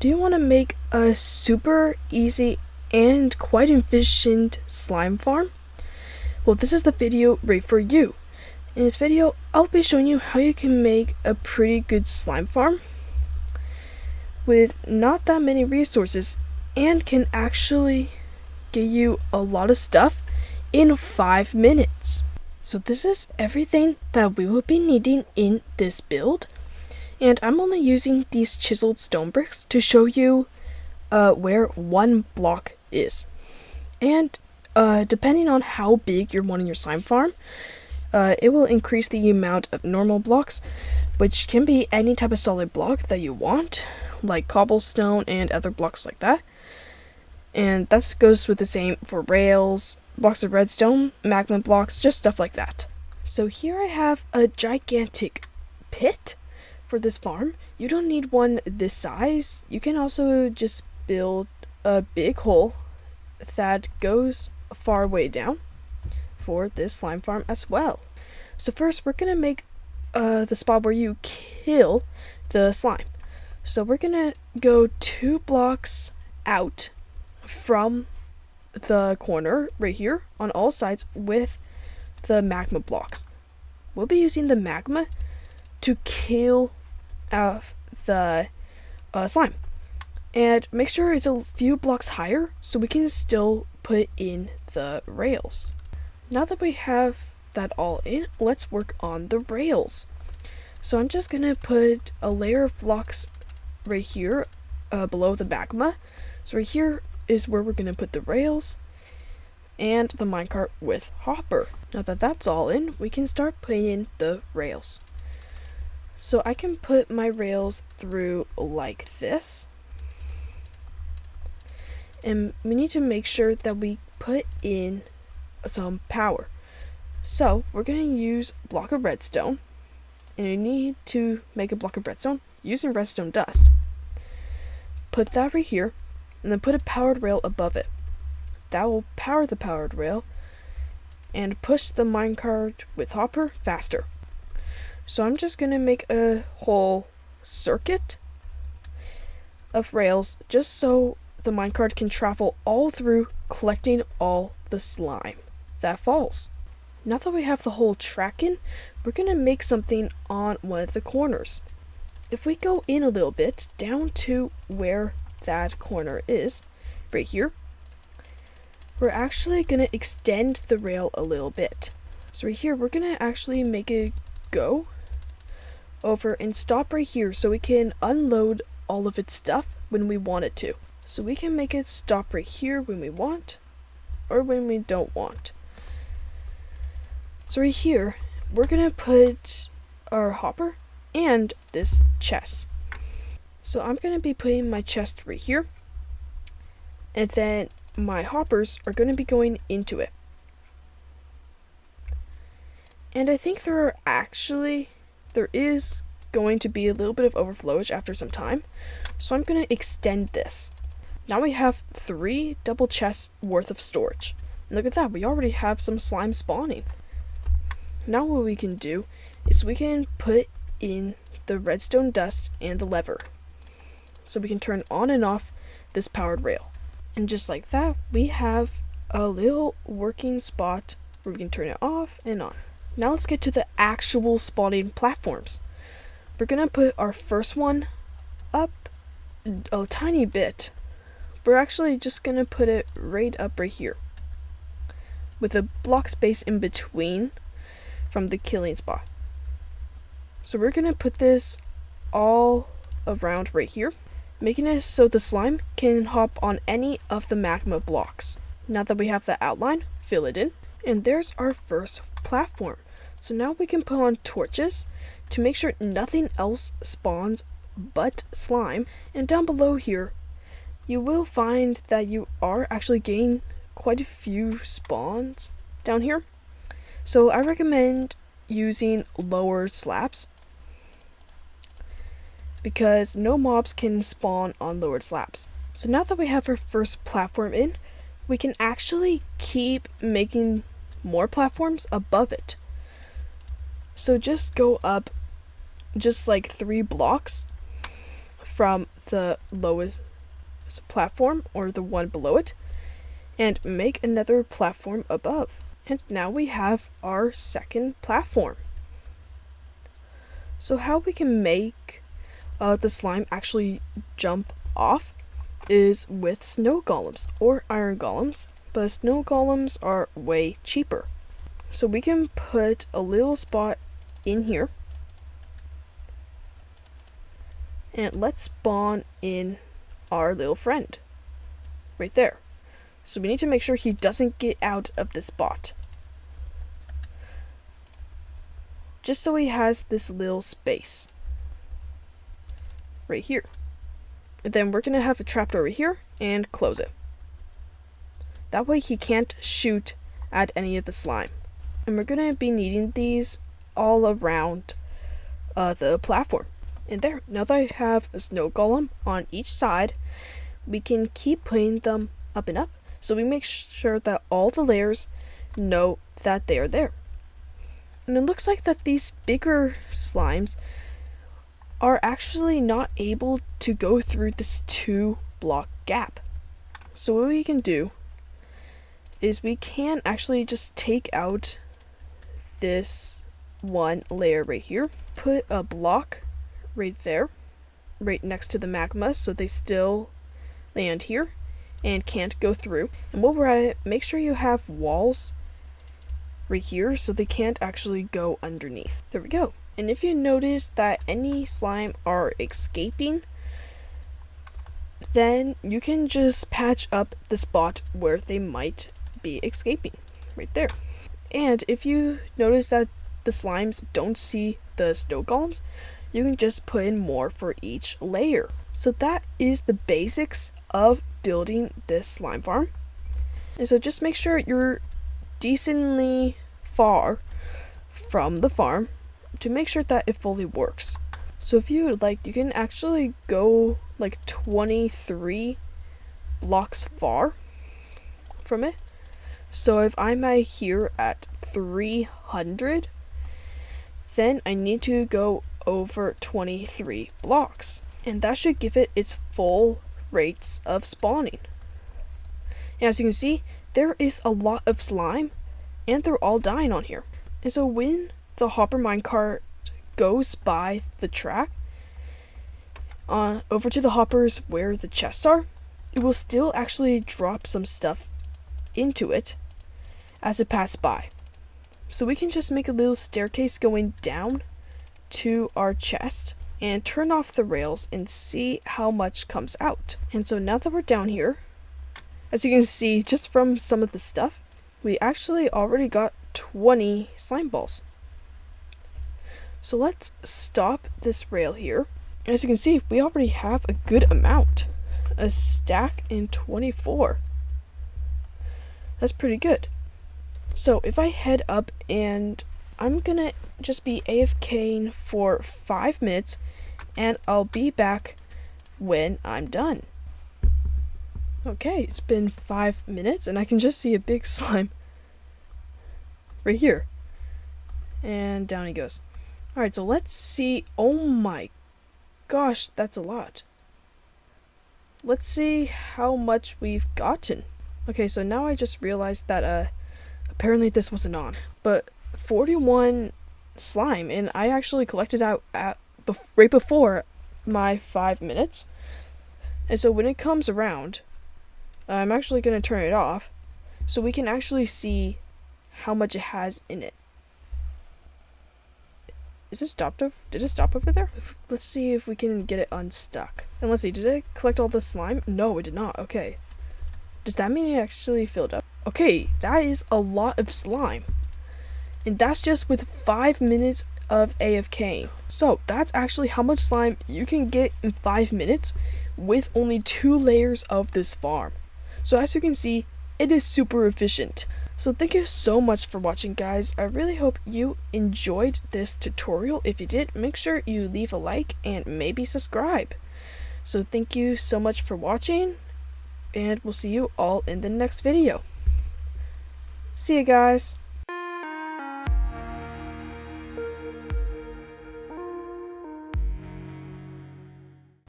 Do you want to make a super easy and quite efficient slime farm? Well, this is the video right for you. In this video, I'll be showing you how you can make a pretty good slime farm with not that many resources and can actually get you a lot of stuff in 5 minutes. So this is everything that we will be needing in this build. And I'm only using these chiseled stone bricks to show you where one block is. And depending on how big you're wanting your slime farm, it will increase the amount of normal blocks, which can be any type of solid block that you want, like cobblestone and other blocks like that. And that goes with the same for rails, blocks of redstone, magma blocks, just stuff like that. So here I have a gigantic pit for this farm. You don't need one this size. You can also just build a big hole that goes far way down for this slime farm as well. So first we're gonna make the spot where you kill the slime. So we're gonna go 2 blocks out from the corner right here on all sides with the magma blocks. We'll be using the magma to kill the slime, and make sure it's a few blocks higher so we can still put in the rails. Now that we have that all in, let's work on the rails. So I'm just gonna put a layer of blocks right here below the magma. So right here is where we're gonna put the rails and the minecart with hopper. Now that that's all in, we can start putting in the rails. So I can put my rails through like this. And we need to make sure that we put in some power. So we're going to use a block of redstone. And you need to make a block of redstone using redstone dust. Put that right here. And then put a powered rail above it. That will power the powered rail and push the minecart with hopper faster. So I'm just going to make a whole circuit of rails just so the minecart can travel all through, collecting all the slime that falls. Now that we have the whole track in, we're going to make something on one of the corners. If we go in a little bit down to where that corner is, right here, we're actually going to extend the rail a little bit. So right here, we're going to actually make it go over and stop right here so we can unload all of its stuff when we want it to. So we can make it stop right here when we want or when we don't want. So right here, we're gonna put our hopper and this chest. So I'm gonna be putting my chest right here, and then my hoppers are gonna be going into it. And I think there is going to be a little bit of overflowage after some time, so I'm going to extend this. Now we have 3 double chests worth of storage. And look at that, we already have some slime spawning. Now what we can do is we can put in the redstone dust and the lever, so we can turn on and off this powered rail. And just like that, we have a little working spot where we can turn it off and on. Now let's get to the actual spawning platforms. We're gonna put our first one up a tiny bit. We're actually just gonna put it right up right here, with a block space in between from the killing spot. So we're gonna put this all around right here, making it so the slime can hop on any of the magma blocks. Now that we have the outline, fill it in. And there's our first platform. So now we can put on torches to make sure nothing else spawns but slime. And down below here, you will find that you are actually getting quite a few spawns down here. So I recommend using lower slabs, because no mobs can spawn on lowered slabs. So now that we have our first platform in, we can actually keep making more platforms above it. So just go up just like 3 blocks from the lowest platform or the one below it and make another platform above. And now we have our second platform. So how we can make the slime actually jump off is with snow golems or iron golems, but snow golems are way cheaper. So we can put a little spot in here, and let's spawn in our little friend right there. So we need to make sure he doesn't get out of the spot, just so he has this little space right here. And then we're gonna have a trapdoor right here and close it. That way he can't shoot at any of the slime. And we're gonna be needing these all around the platform. And there, now that I have a snow golem on each side, we can keep putting them up and up, so we make sure that all the layers know that they are there. And it looks like that these bigger slimes are actually not able to go through this 2-block gap. So what we can do is we can actually just take out this one layer right here, put a block right there, right next to the magma, so they still land here and can't go through. And while we're at it, make sure you have walls right here so they can't actually go underneath. There we go. And if you notice that any slime are escaping, then you can just patch up the spot where they might be escaping right there. And if you notice that the slimes don't see the snow golems, you can just put in more for each layer. So that is the basics of building this slime farm. And so just make sure you're decently far from the farm to make sure that it fully works. So if you would like, you can actually go like 23 blocks far from it. So if I'm at here at 300, then I need to go over 23 blocks, and that should give it its full rates of spawning. And as you can see, there is a lot of slime and they're all dying on here. And so when the hopper minecart goes by the track over to the hoppers where the chests are, it will still actually drop some stuff into it as it passes by. So we can just make a little staircase going down to our chest and turn off the rails and see how much comes out. And so now that we're down here, as you can see just from some of the stuff, we actually already got 20 slime balls. So let's stop this rail here. As you can see, we already have a good amount. A stack in 24. That's pretty good. So if I head up, and I'm gonna just be AFKing for 5 minutes, and I'll be back when I'm done. Okay, it's been 5 minutes and I can just see a big slime right here. And down he goes. Alright, so let's see. Oh my gosh, that's a lot. Let's see how much we've gotten. Okay, so now I just realized that apparently this wasn't on. But 41 slime, and I actually collected out right before my 5 minutes. And so when it comes around, I'm actually going to turn it off so we can actually see how much it has in it. Is it stopped over? Did it stop over there? Let's see if we can get it unstuck. And let's see, did it collect all the slime? No, it did not. Okay. Does that mean it actually filled up? Okay, that is a lot of slime. And that's just with 5 minutes of AFK. So that's actually how much slime you can get in 5 minutes with only 2 layers of this farm. So as you can see, it is super efficient. So thank you so much for watching, guys. I really hope you enjoyed this tutorial. If you did, make sure you leave a like and maybe subscribe. So thank you so much for watching, and we'll see you all in the next video. See you guys.